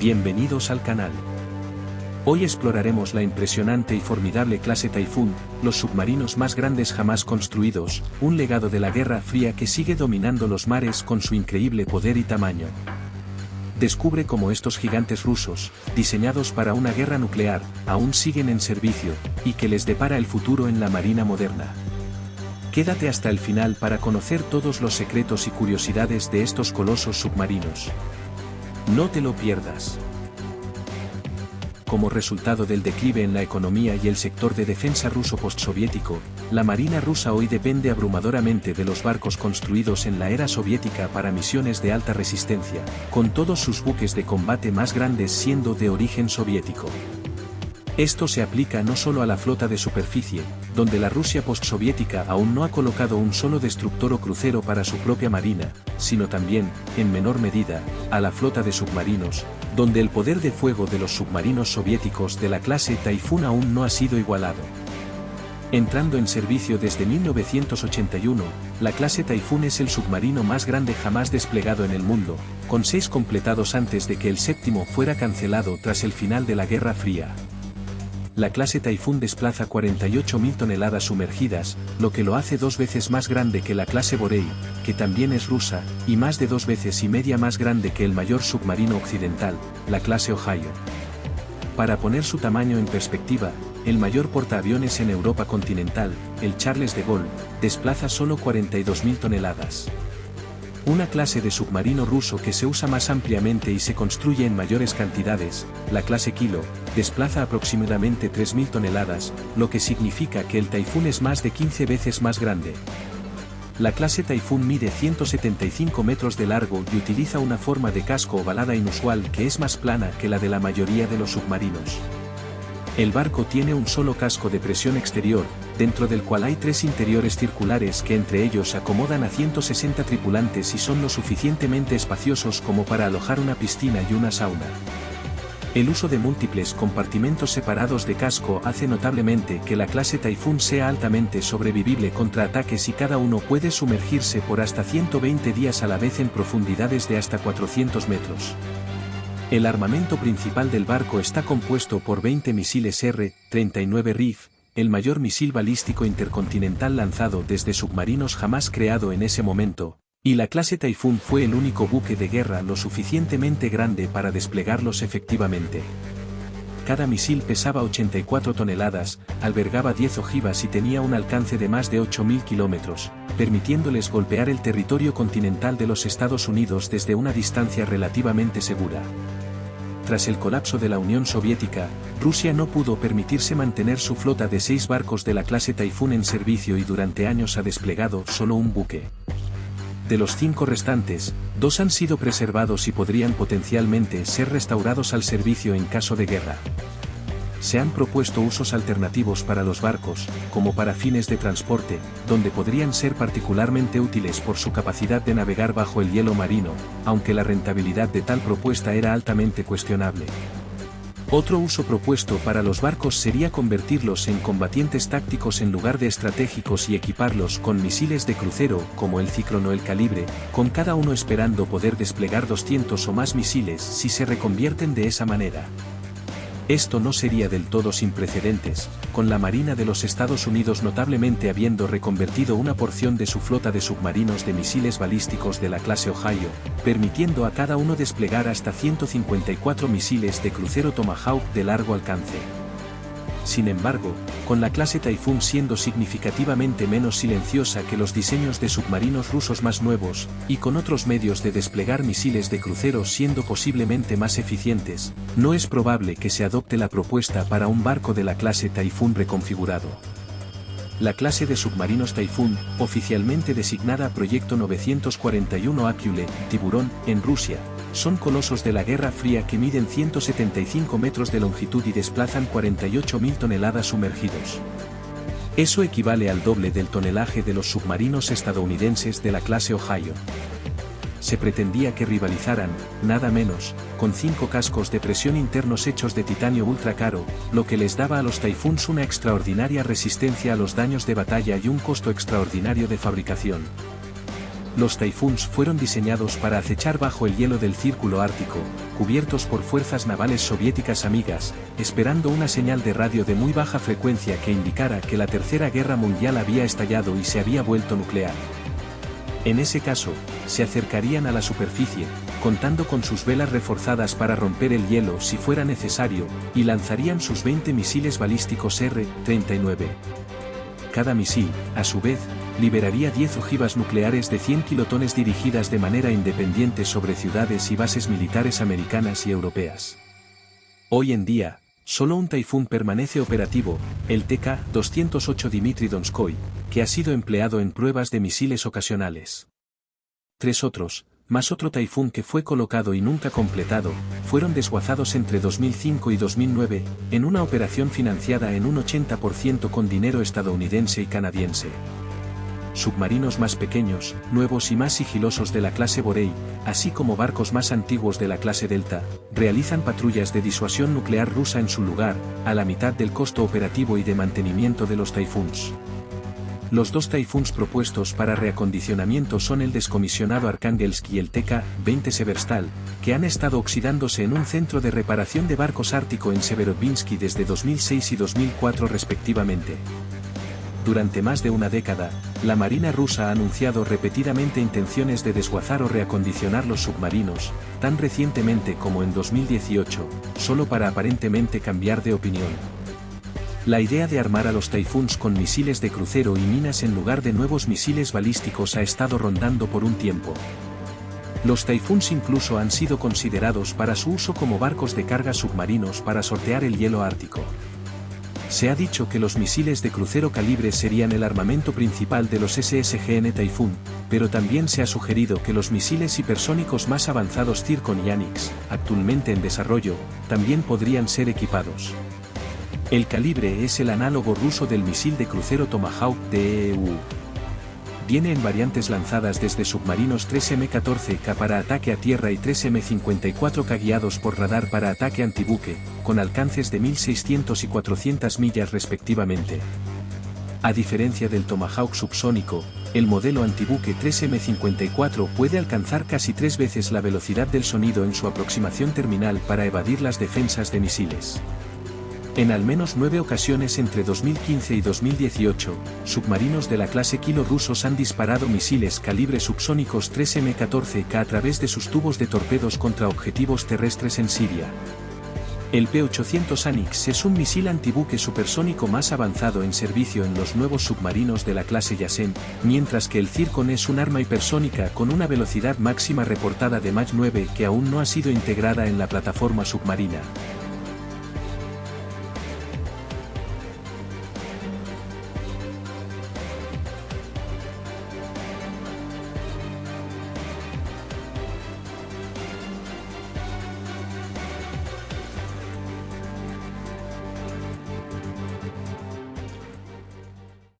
Bienvenidos al canal. Hoy exploraremos la impresionante y formidable clase Taifún, los submarinos más grandes jamás construidos, un legado de la Guerra Fría que sigue dominando los mares con su increíble poder y tamaño. Descubre cómo estos gigantes rusos, diseñados para una guerra nuclear, aún siguen en servicio, y que les depara el futuro en la marina moderna. Quédate hasta el final para conocer todos los secretos y curiosidades de estos colosos submarinos. No te lo pierdas. Como resultado del declive en la economía y el sector de defensa ruso postsoviético, la marina rusa hoy depende abrumadoramente de los barcos construidos en la era soviética para misiones de alta resistencia, con todos sus buques de combate más grandes siendo de origen soviético. Esto se aplica no solo a la flota de superficie, donde la Rusia postsoviética aún no ha colocado un solo destructor o crucero para su propia marina, sino también, en menor medida, a la flota de submarinos, donde el poder de fuego de los submarinos soviéticos de la clase Taifún aún no ha sido igualado. Entrando en servicio desde 1981, la clase Taifún es el submarino más grande jamás desplegado en el mundo, con 6 completados antes de que el séptimo fuera cancelado tras el final de la Guerra Fría. La clase Taifún desplaza 48.000 toneladas sumergidas, lo que lo hace 2 veces más grande que la clase Borei, que también es rusa, y más de 2 veces y media más grande que el mayor submarino occidental, la clase Ohio. Para poner su tamaño en perspectiva, el mayor portaaviones en Europa continental, el Charles de Gaulle, desplaza solo 42.000 toneladas. Una clase de submarino ruso que se usa más ampliamente y se construye en mayores cantidades, la clase Kilo, desplaza aproximadamente 3.000 toneladas, lo que significa que el Taifún es más de 15 veces más grande. La clase Taifún mide 175 metros de largo y utiliza una forma de casco ovalada inusual que es más plana que la de la mayoría de los submarinos. El barco tiene un solo casco de presión exterior, dentro del cual hay 3 interiores circulares que entre ellos acomodan a 160 tripulantes y son lo suficientemente espaciosos como para alojar una piscina y una sauna. El uso de múltiples compartimentos separados de casco hace notablemente que la clase Taifún sea altamente sobrevivible contra ataques y cada uno puede sumergirse por hasta 120 días a la vez en profundidades de hasta 400 metros. El armamento principal del barco está compuesto por 20 misiles R-39 RIF, el mayor misil balístico intercontinental lanzado desde submarinos jamás creado en ese momento, y la clase Taifún fue el único buque de guerra lo suficientemente grande para desplegarlos efectivamente. Cada misil pesaba 84 toneladas, albergaba 10 ojivas y tenía un alcance de más de 8.000 kilómetros, permitiéndoles golpear el territorio continental de los Estados Unidos desde una distancia relativamente segura. Tras el colapso de la Unión Soviética, Rusia no pudo permitirse mantener su flota de 6 barcos de la clase Taifún en servicio y durante años ha desplegado solo un buque. De los 5 restantes, 2 han sido preservados y podrían potencialmente ser restaurados al servicio en caso de guerra. Se han propuesto usos alternativos para los barcos, como para fines de transporte, donde podrían ser particularmente útiles por su capacidad de navegar bajo el hielo marino, aunque la rentabilidad de tal propuesta era altamente cuestionable. Otro uso propuesto para los barcos sería convertirlos en combatientes tácticos en lugar de estratégicos y equiparlos con misiles de crucero como el Ciclón o el Calibre, con cada uno esperando poder desplegar 200 o más misiles si se reconvierten de esa manera. Esto no sería del todo sin precedentes, con la Marina de los Estados Unidos notablemente habiendo reconvertido una porción de su flota de submarinos de misiles balísticos de la clase Ohio, permitiendo a cada uno desplegar hasta 154 misiles de crucero Tomahawk de largo alcance. Sin embargo, con la clase Taifún siendo significativamente menos silenciosa que los diseños de submarinos rusos más nuevos, y con otros medios de desplegar misiles de crucero siendo posiblemente más eficientes, no es probable que se adopte la propuesta para un barco de la clase Taifún reconfigurado. La clase de submarinos Taifún, oficialmente designada Proyecto 941 Akule, Tiburón, en Rusia, son colosos de la Guerra Fría que miden 175 metros de longitud y desplazan 48.000 toneladas sumergidos. Eso equivale al doble del tonelaje de los submarinos estadounidenses de la clase Ohio. Se pretendía que rivalizaran, nada menos, con 5 cascos de presión internos hechos de titanio ultra caro, lo que les daba a los Taifuns una extraordinaria resistencia a los daños de batalla y un costo extraordinario de fabricación. Los Taifuns fueron diseñados para acechar bajo el hielo del Círculo Ártico, cubiertos por fuerzas navales soviéticas amigas, esperando una señal de radio de muy baja frecuencia que indicara que la Tercera Guerra Mundial había estallado y se había vuelto nuclear. En ese caso, se acercarían a la superficie, contando con sus velas reforzadas para romper el hielo si fuera necesario, y lanzarían sus 20 misiles balísticos R-39. Cada misil, a su vez, liberaría 10 ojivas nucleares de 100 kilotones dirigidas de manera independiente sobre ciudades y bases militares americanas y europeas. Hoy en día, solo un Taifún permanece operativo, el TK-208 Dmitry Donskoy, que ha sido empleado en pruebas de misiles ocasionales. 3 otros, más otro Taifún que fue colocado y nunca completado, fueron desguazados entre 2005 y 2009, en una operación financiada en un 80% con dinero estadounidense y canadiense. Submarinos más pequeños, nuevos y más sigilosos de la clase Borei, así como barcos más antiguos de la clase Delta, realizan patrullas de disuasión nuclear rusa en su lugar, a la mitad del costo operativo y de mantenimiento de los Taifuns. Los 2 Taifuns propuestos para reacondicionamiento son el descomisionado Arkhangelsk y el TK-20 Severstal, que han estado oxidándose en un centro de reparación de barcos ártico en Severodvinsky desde 2006 y 2004 respectivamente. Durante más de una década, la Marina rusa ha anunciado repetidamente intenciones de desguazar o reacondicionar los submarinos, tan recientemente como en 2018, solo para aparentemente cambiar de opinión. La idea de armar a los Taifuns con misiles de crucero y minas en lugar de nuevos misiles balísticos ha estado rondando por un tiempo. Los Taifuns incluso han sido considerados para su uso como barcos de carga submarinos para sortear el hielo ártico. Se ha dicho que los misiles de crucero calibre serían el armamento principal de los SSGN Taifún, pero también se ha sugerido que los misiles hipersónicos más avanzados Zircon y Anix, actualmente en desarrollo, también podrían ser equipados. El calibre es el análogo ruso del misil de crucero Tomahawk TEU. Viene en variantes lanzadas desde submarinos 3M-14K para ataque a tierra y 3M-54K guiados por radar para ataque antibuque, con alcances de 1600 y 400 millas respectivamente. A diferencia del Tomahawk subsónico, el modelo antibuque 3M-54 puede alcanzar casi 3 veces la velocidad del sonido en su aproximación terminal para evadir las defensas de misiles. En al menos 9 ocasiones entre 2015 y 2018, submarinos de la clase Kilo rusos han disparado misiles calibre subsónicos 3M-14K a través de sus tubos de torpedos contra objetivos terrestres en Siria. El P-800 Anix es un misil antibuque supersónico más avanzado en servicio en los nuevos submarinos de la clase Yasen, mientras que el Zircon es un arma hipersónica con una velocidad máxima reportada de Mach 9 que aún no ha sido integrada en la plataforma submarina.